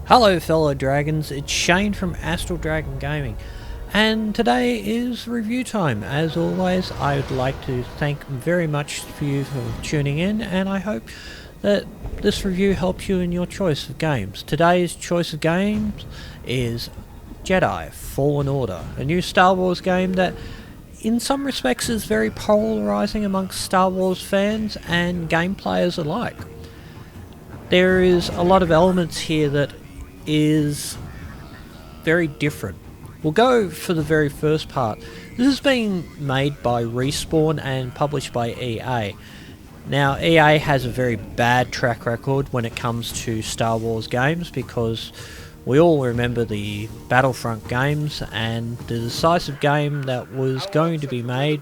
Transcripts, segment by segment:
Hello fellow dragons, it's Shane from Astral Dragon Gaming, and today is review time. As always, I would like to thank very much for you for tuning in, and I hope that this review helps you in your choice of games. Today's choice of games is Jedi Fallen Order, a new Star Wars game that in some respects is very polarizing amongst Star Wars fans and game players alike. There is a lot of elements here that is very different. We'll go for the very first part. This is being made by Respawn and published by EA. Now, EA has a very bad track record when it comes to Star Wars games because we all remember the Battlefront games and the decisive game that was going to be made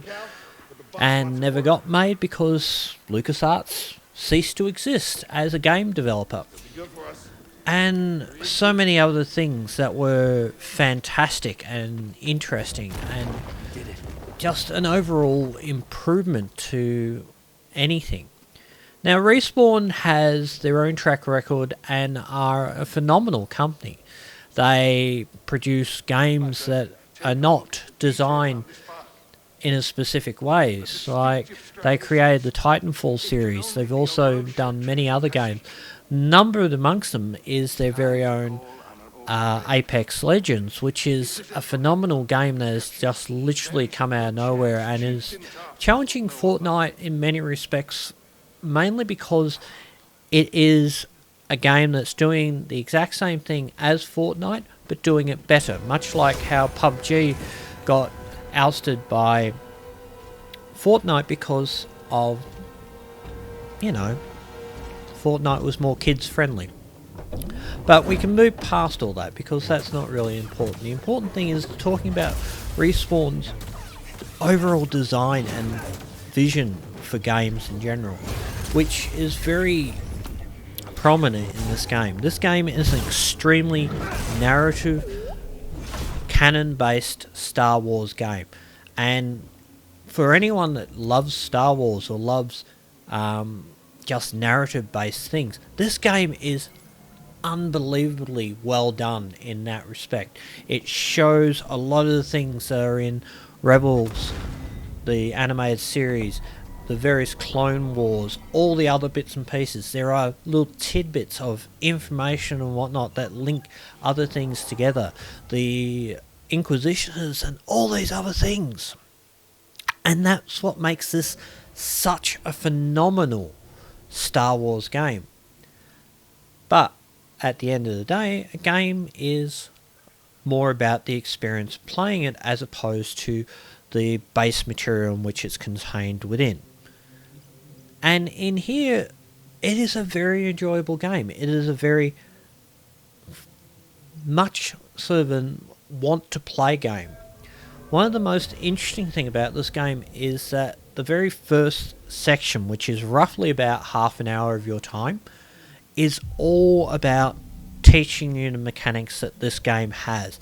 and never got made because LucasArts ceased to exist as a game developer. And so many other things that were fantastic and interesting and just an overall improvement to anything. Now, Respawn has their own track record and are a phenomenal company. They produce games that are not designed in a specific ways. Like, they created the Titanfall series. They've also done many other games. Numbered amongst them is their very own Apex Legends, which is a phenomenal game that has just literally come out of nowhere and is challenging Fortnite in many respects, mainly because it is a game that's doing the exact same thing as Fortnite, but doing it better, much like how PUBG got ousted by Fortnite because of, Fortnite was more kids friendly. But we can move past all that because that's not really important. The important thing is talking about Respawn's overall design and vision for games in general, which is very prominent in this game. This game is an extremely narrative, canon-based Star Wars game. And for anyone that loves Star Wars or loves just narrative-based things, this game is unbelievably well done in that respect. It shows a lot of the things that are in Rebels, the animated series, the various Clone Wars, all the other bits and pieces. There are little tidbits of information and whatnot that link other things together. The Inquisitioners and all these other things. And that's what makes this such a phenomenal Star Wars game. But at the end of the day, a game is more about the experience playing it as opposed to the base material in which it's contained within. And in here, it is a very enjoyable game. It is a very much sort of a want to play game. One of the most interesting thing about this game is that the very first section, which is roughly about half an hour of your time, is all about teaching you the mechanics that this game has,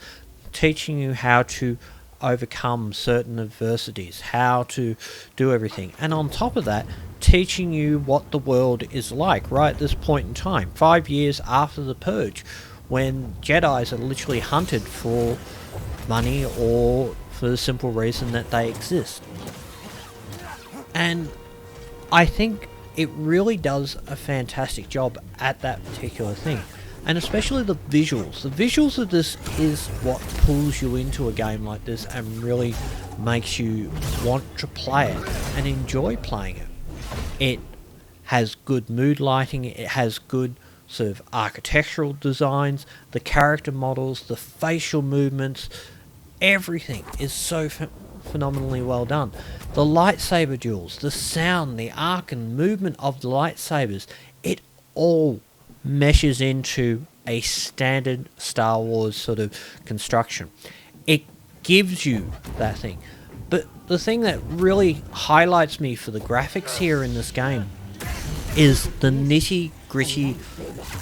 teaching you how to overcome certain adversities, how to do everything, and on top of that, teaching you what the world is like right at this point in time, 5 years after the Purge, when Jedis are literally hunted for money or for the simple reason that they exist. And I think it really does a fantastic job at that particular thing. And especially the visuals. The visuals of this is what pulls you into a game like this and really makes you want to play it and enjoy playing it. It has good mood lighting, it has good sort of architectural designs, the character models, the facial movements, everything is so phenomenally well done. The lightsaber duels, the sound, the arc and movement of the lightsabers, it all meshes into a standard Star Wars sort of construction. It gives you that thing. But the thing that really highlights me for the graphics here in this game is the nitty gritty,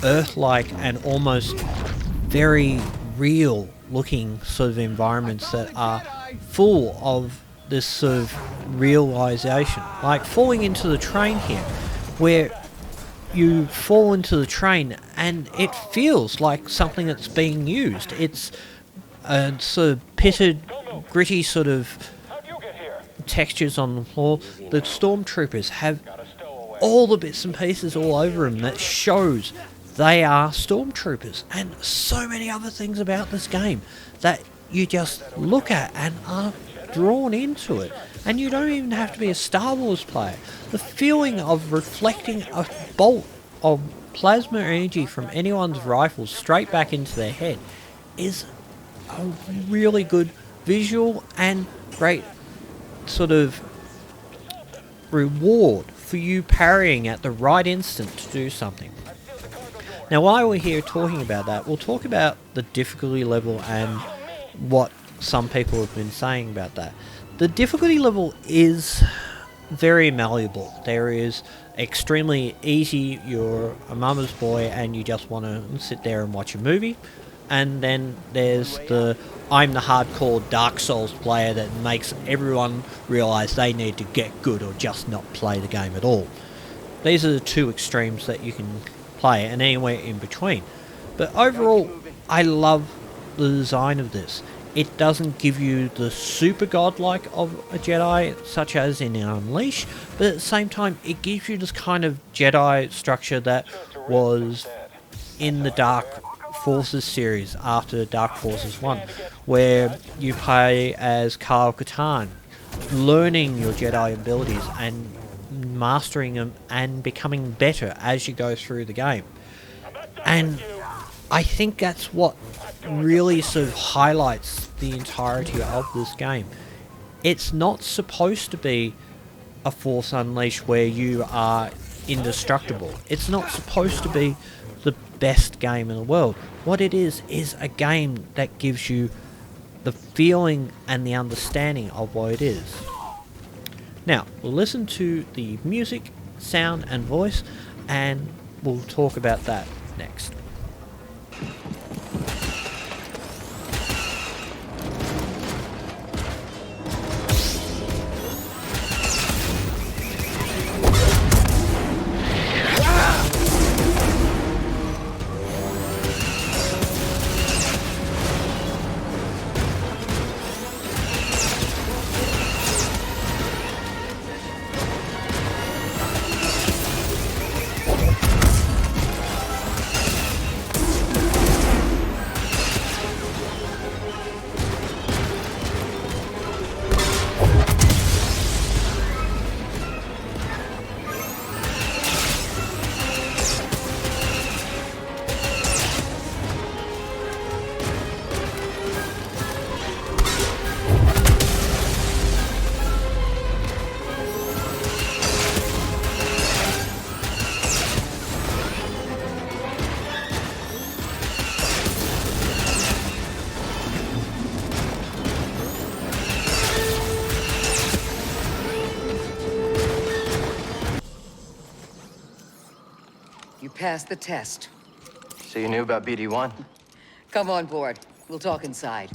Earth-like and almost very real looking sort of environments that are full of this sort of realization. Like falling into the train here, where you fall into the train and it feels like something that's being used. It's a sort of pitted, gritty sort of textures on the floor. The stormtroopers have all the bits and pieces all over them that shows they are stormtroopers, and so many other things about this game that you just look at and are drawn into it. And you don't even have to be a Star Wars player. The feeling of reflecting a bolt of plasma energy from anyone's rifle straight back into their head is a really good visual and great sort of reward for you parrying at the right instant to do something. Now, while we're here talking about that, we'll talk about the difficulty level and what some people have been saying about that. The difficulty level is very malleable. There is extremely easy, you're a mama's boy and you just want to sit there and watch a movie. And then there's the I'm the hardcore Dark Souls player that makes everyone realise they need to get good or just not play the game at all. These are the two extremes that you can play, and anywhere in between. But overall, I love the design of this. It doesn't give you the super godlike of a Jedi, such as in Unleash, but at the same time, it gives you this kind of Jedi structure that was in the Dark Forces series after Dark Forces 1, where you play as Kyle Katarn, learning your Jedi abilities and mastering them and becoming better as you go through the game. And I think that's what really sort of highlights the entirety of this game. It's not supposed to be a Force Unleashed where you are indestructible. It's not supposed to be the best game in the world. What it is a game that gives you the feeling and the understanding of what it is. Now, we'll listen to the music, sound and voice, and we'll talk about that next. You passed the test. So you knew about BD1? Come on board. We'll talk inside.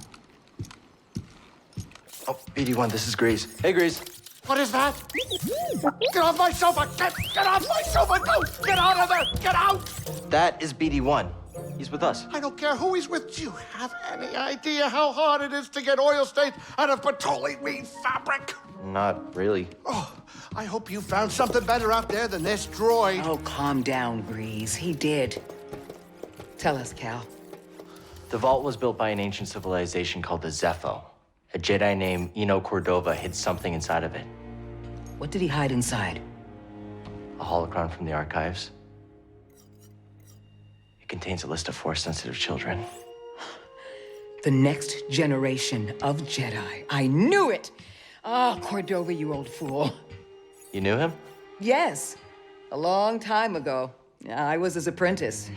Oh, BD1, this is Grease. Hey, Grease. What is that? Get off my sofa! Get off my sofa! Don't! Get out of there! Get out! That is BD1. He's with us. I don't care who he's with. Do you have any idea how hard it is to get oil stains out of petroleum fabric? Not really. Oh, I hope you found something better out there than this droid. Oh, calm down, Grease. He did. Tell us, Cal. The vault was built by an ancient civilization called the Zepho. A Jedi named Eno Cordova hid something inside of it. What did he hide inside? A holocron from the archives. It contains a list of Force-sensitive children. The next generation of Jedi. I knew it! Ah, Cordova, you old fool. You knew him? Yes, a long time ago. I was his apprentice.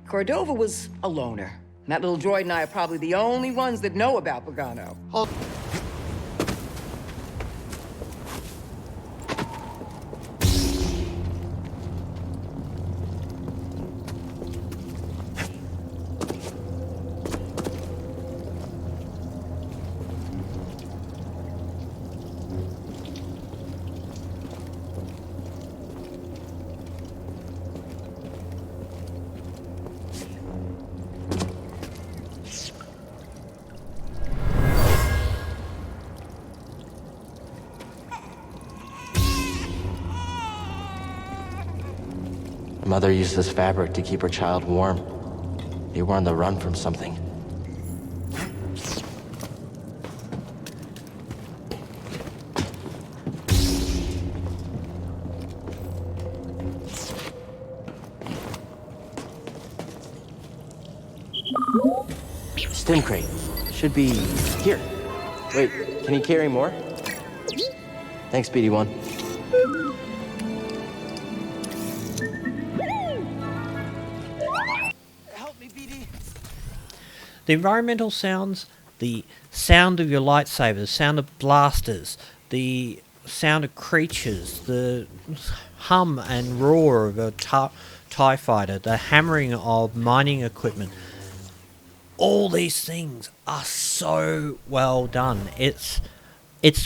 Cordova was a loner. That little droid and I are probably the only ones that know about Pagano. The mother used this fabric to keep her child warm. They were on the run from something. Stim crate. Should be here. Wait, can you carry more? Thanks, BD1. Help me, BD. The environmental sounds, the sound of your lightsaber, the sound of blasters, the sound of creatures, the hum and roar of a TIE fighter, the hammering of mining equipment. All these things are so well done. It's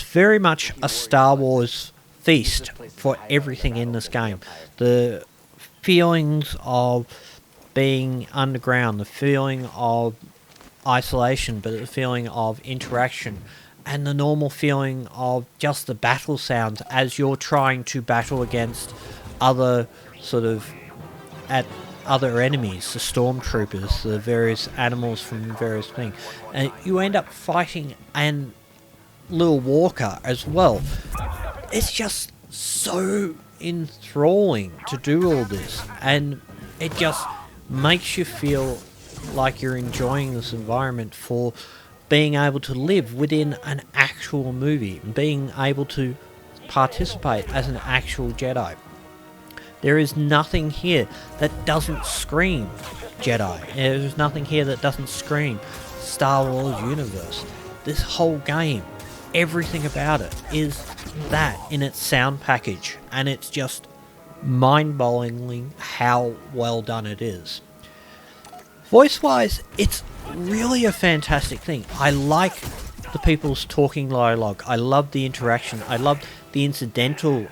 very much a Star Wars feast for everything in this game. The feelings of being underground, the feeling of isolation, but the feeling of interaction, and the normal feeling of just the battle sounds as you're trying to battle against other other enemies, the stormtroopers, the various animals from various things, and you end up fighting and Lil Walker as well. It's just so enthralling to do all this, and it just makes you feel like you're enjoying this environment for being able to live within an actual movie, being able to participate as an actual Jedi. There is nothing here that doesn't scream Jedi. There's nothing here that doesn't scream Star Wars universe. This whole game, everything about it is that in its sound package, and it's just mind-blowingly how well done it is. Voice-wise, it's really a fantastic thing. I like the people's talking dialogue. I love the interaction. I love the incidental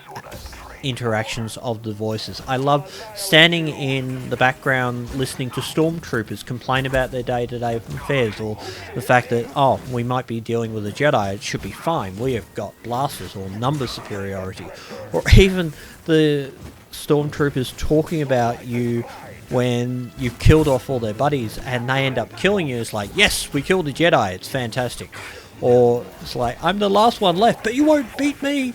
interactions of the voices. I love standing in the background listening to stormtroopers complain about their day-to-day affairs, or the fact that, oh, we might be dealing with a Jedi, it should be fine, we have got blasters, or number superiority, or even the stormtroopers talking about you when you've killed off all their buddies and they end up killing you. It's like, yes, we killed a Jedi, it's fantastic. Or it's like, I'm the last one left, but you won't beat me,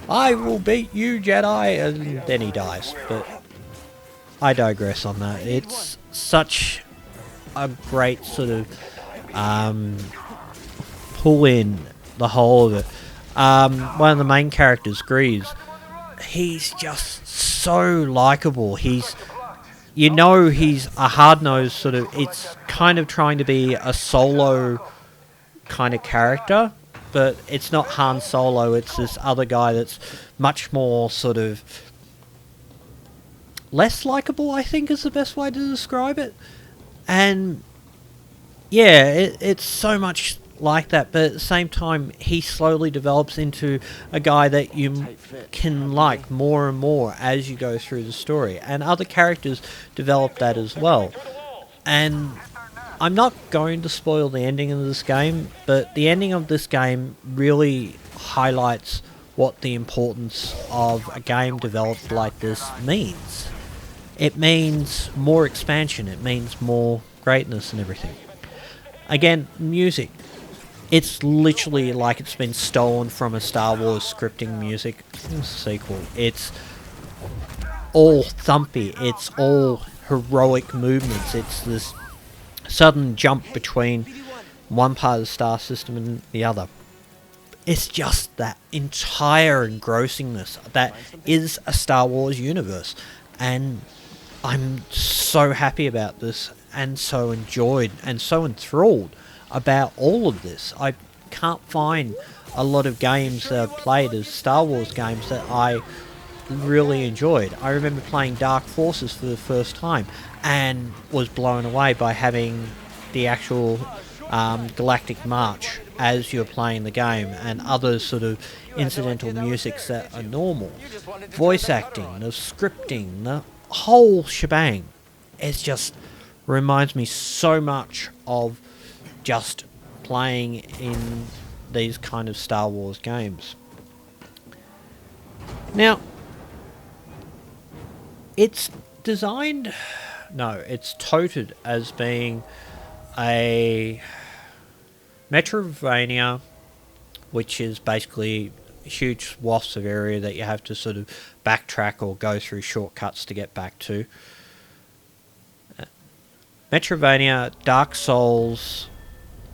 I will beat you, Jedi, and then he dies. But I digress on that. It's such a great sort of pull in the whole of it. One of the main characters, Grease, he's just so likable. He's a hard-nosed sort of, it's kind of trying to be a Solo kind of character, but it's not Han Solo, it's this other guy that's much more sort of less likable, I think is the best way to describe it. And yeah, it's so much like that, but at the same time he slowly develops into a guy that you can like more and more as you go through the story, and other characters develop that as well. And I'm not going to spoil the ending of this game, but the ending of this game really highlights what the importance of a game developed like this means. It means more expansion, it means more greatness and everything. Again, music. It's literally like it's been stolen from a Star Wars scripting music sequel. It's all thumpy, it's all heroic movements, it's this sudden jump between one part of the star system and the other. It's just that entire engrossingness that is a Star Wars universe, and I'm so happy about this, and so enjoyed and so enthralled about all of this. I can't find a lot of games that I've played as Star Wars games that I really enjoyed. I remember playing Dark Forces for the first time and was blown away by having the actual Galactic March as you're playing the game, and other sort of incidental musics that are normal. Voice acting, the scripting, the whole shebang. It just reminds me so much of just playing in these kind of Star Wars games. Now, it's designed... No, it's touted as being a Metroidvania, which is basically huge swaths of area that you have to sort of backtrack or go through shortcuts to get back to. Metroidvania, Dark Souls,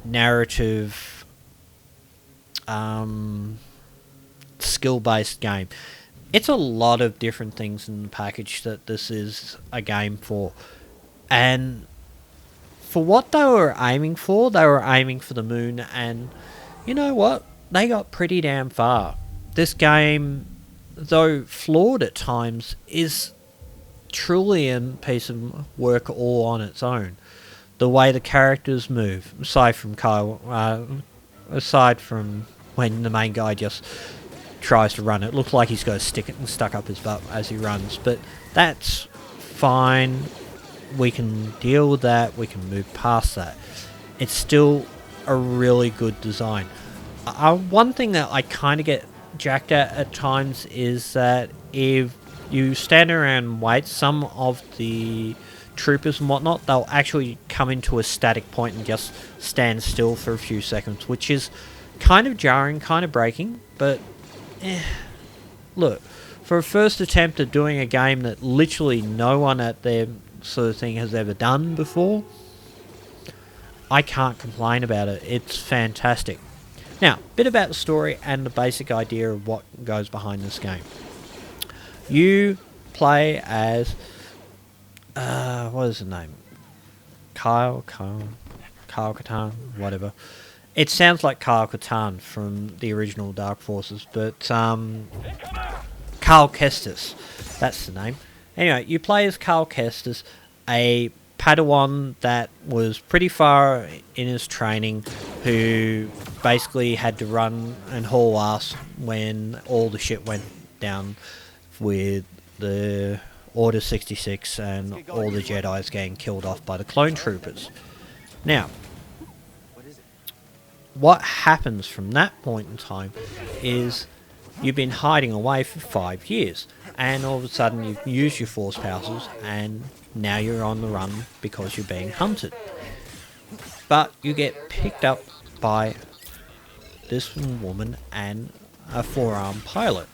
narrative, skill-based game. It's a lot of different things in the package that this is a game for. And for what they were aiming for the moon, and you know what? They got pretty damn far. This game, though flawed at times, is truly a piece of work all on its own. The way the characters move, aside from when the main guy just tries to run, it looks like he's got a stick stuck up his butt as he runs, but that's fine. We can deal with that. We can move past that. It's still a really good design. One thing that I kind of get jacked at times is that if you stand around and wait, some of the troopers and whatnot, they'll actually come into a static point and just stand still for a few seconds, which is kind of jarring, kind of breaking, but look, for a first attempt at doing a game that literally no one at their sort of thing has ever done before, I can't complain about it. It's fantastic. Now, a bit about the story and the basic idea of what goes behind this game. You play as what is his name? Kyle Katarn, whatever. It sounds like Kyle Katarn from the original Dark Forces, but Cal Kestis, that's the name. Anyway, you play as Cal Kestis, a Padawan that was pretty far in his training, who basically had to run and haul ass when all the shit went down with the Order 66 and all the Jedis getting killed off by the clone troopers. Now, what happens from that point in time is you've been hiding away for 5 years, and all of a sudden you've used your force powers, and now you're on the run because you're being hunted. But you get picked up by this woman and a four-armed pilot.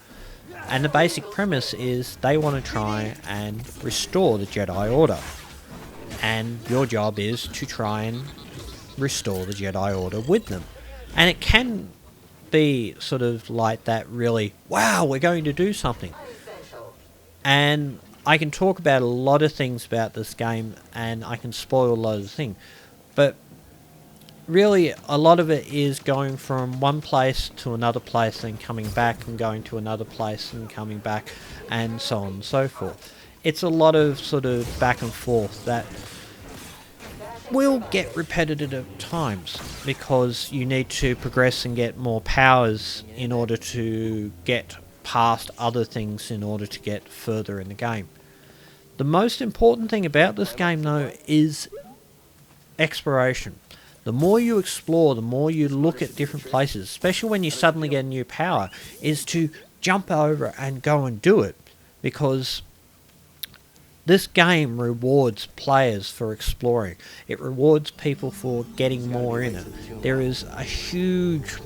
And the basic premise is they want to try and restore the Jedi Order. And your job is to try and restore the Jedi Order with them. And it can be sort of like that really, wow, we're going to do something. And I can talk about a lot of things about this game, and I can spoil a lot of things. But really, a lot of it is going from one place to another place and coming back and going to another place and coming back and so on and so forth. It's a lot of sort of back and forth that will get repetitive at times because you need to progress and get more powers in order to get past other things in order to get further in the game. The most important thing about this game though is exploration. The more you explore, the more you look at different places, especially when you suddenly get a new power, is to jump over and go and do it. Because this game rewards players for exploring. It rewards people for getting more in it. There is a huge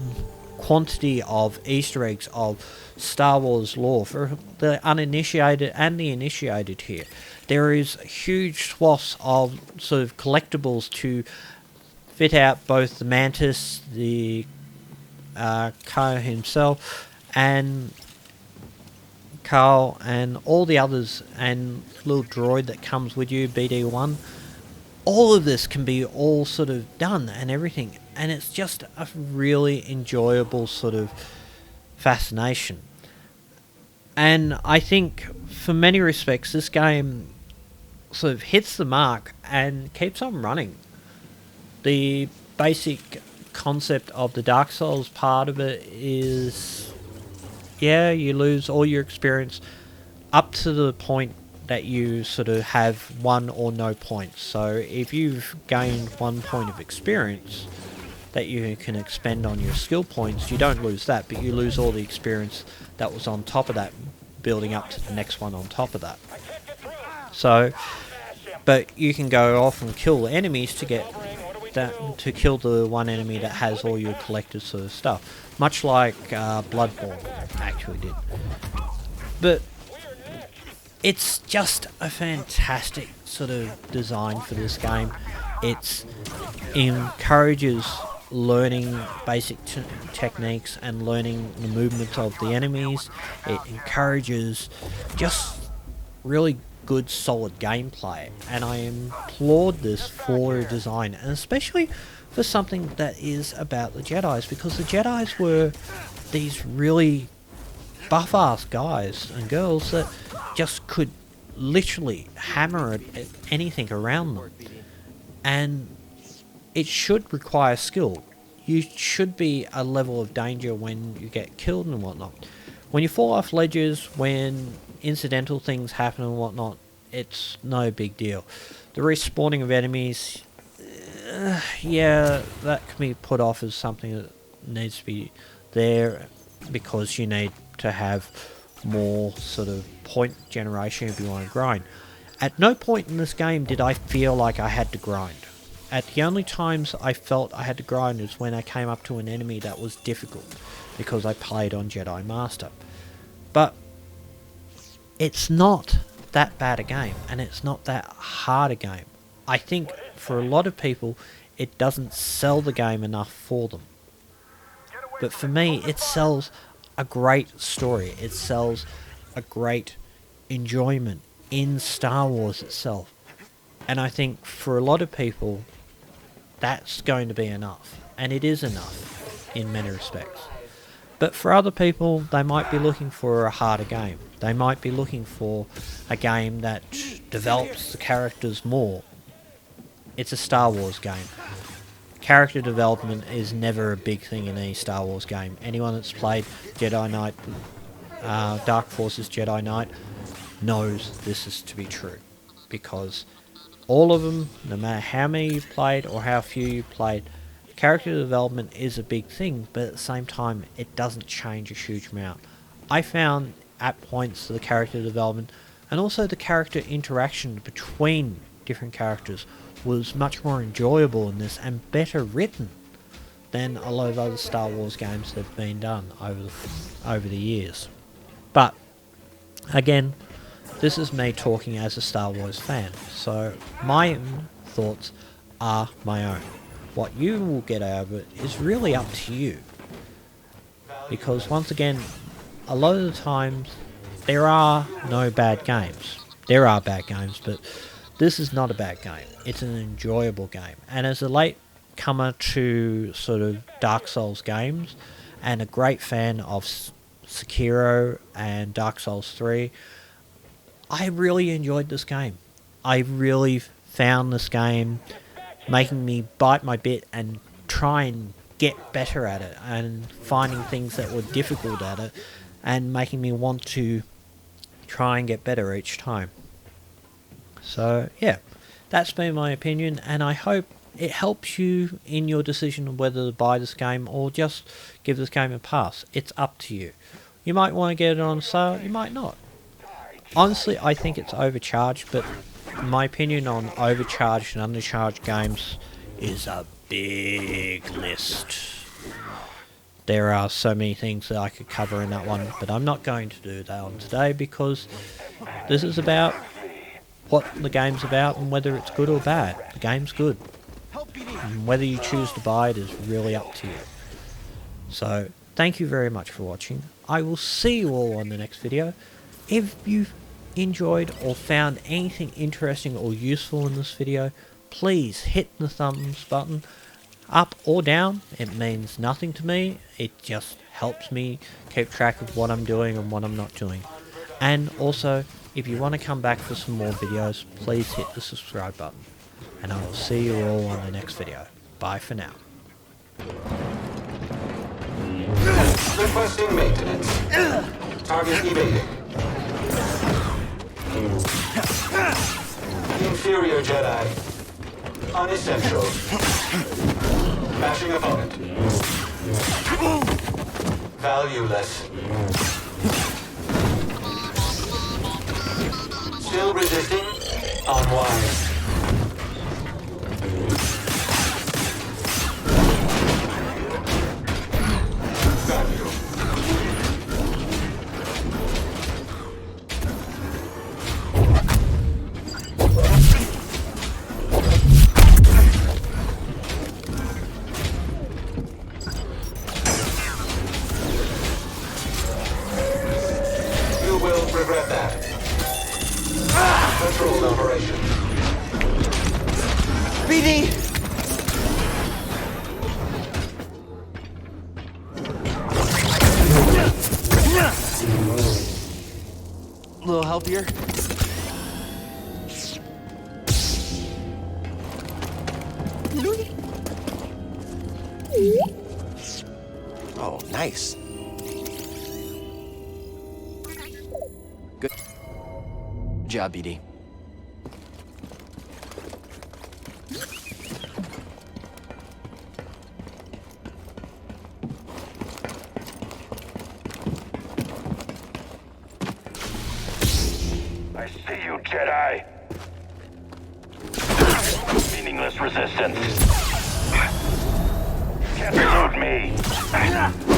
quantity of Easter eggs of Star Wars lore for the uninitiated and the initiated here. There is huge swaths of sort of collectibles to fit out both the Mantis, the Kyle himself, and Carl, and all the others, and little droid that comes with you, BD1. All of this can be all sort of done and everything, and it's just a really enjoyable sort of fascination. And I think, for many respects, this game sort of hits the mark and keeps on running. The basic concept of the Dark Souls part of it is, yeah, you lose all your experience up to the point that you sort of have one or no points. So if you've gained 1 point of experience that you can expend on your skill points, you don't lose that, but you lose all the experience that was on top of that, building up to the next one on top of that. So, but you can go off and kill enemies to get that, to kill the one enemy that has all your collected sort of stuff, much like Bloodborne actually did. But it's just a fantastic sort of design for this game. It encourages learning basic techniques and learning the movements of the enemies. It encourages just really good solid gameplay, and I applaud this for a design, and especially for something that is about the Jedis, because the Jedis were these really buff-ass guys and girls that just could literally hammer at anything around them. And it should require skill. You should be a level of danger when you get killed and whatnot. When you fall off ledges, when incidental things happen and whatnot, it's no big deal. The respawning of enemies, yeah, that can be put off as something that needs to be there, because you need to have more sort of point generation if you want to grind. At no point in this game did I feel like I had to grind. At the only times I felt I had to grind is when I came up to an enemy that was difficult, because I played on Jedi Master. But it's not that bad a game, and it's not that hard a game. I think for a lot of people it doesn't sell the game enough for them. But for me, it sells a great story. It sells a great enjoyment in Star Wars itself. And I think for a lot of people, that's going to be enough. And it is enough in many respects. But for other people, they might be looking for a harder game. They might be looking for a game that develops the characters more. It's a Star Wars game. Character development is never a big thing in any Star Wars game. Anyone that's played Jedi Knight, Dark Forces Jedi Knight, knows this is to be true. Because all of them, no matter how many you've played or how few you've played, character development is a big thing, but at the same time, it doesn't change a huge amount. I found at points the character development and also the character interaction between different characters was much more enjoyable in this and better written than a lot of other Star Wars games that have been done over the years. But again, this is me talking as a Star Wars fan, so my thoughts are my own. What you will get out of it is really up to you. Because once again, a lot of the times, there are no bad games. There are bad games, but this is not a bad game. It's an enjoyable game. And as a latecomer to sort of Dark Souls games, and a great fan of Sekiro and Dark Souls 3, I really enjoyed this game. I really found this game making me bite my bit and try and get better at it, and finding things that were difficult at it, and making me want to try and get better each time. So yeah, that's been my opinion, and I hope it helps you in your decision of whether to buy this game or just give this game a pass. It's up to you. You might want to get it on sale, you might not. Honestly, I think it's overcharged, but my opinion on overcharged and undercharged games is a big list. There are so many things that I could cover in that one, but I'm not going to do that on today, because this is about what the game's about and whether it's good or bad. The game's good. And whether you choose to buy it is really up to you. So, thank you very much for watching. I will see you all on the next video. If you've enjoyed or found anything interesting or useful in this video, please hit the thumbs button, up or down. It means nothing to me. It just helps me keep track of what I'm doing and what I'm not doing. And also, if you want to come back for some more videos, please hit the subscribe button. And I will see you all on the next video. Bye for now. Requesting maintenance. Target evaded. Inferior Jedi. Unessential. Mashing opponent. Valueless. Still resisting. Unwise. Value. You will regret that. Controlled operation. BD! A little healthier? Oh, nice. Good job, BD. I see you, Jedi. Meaningless resistance. Can't elude me.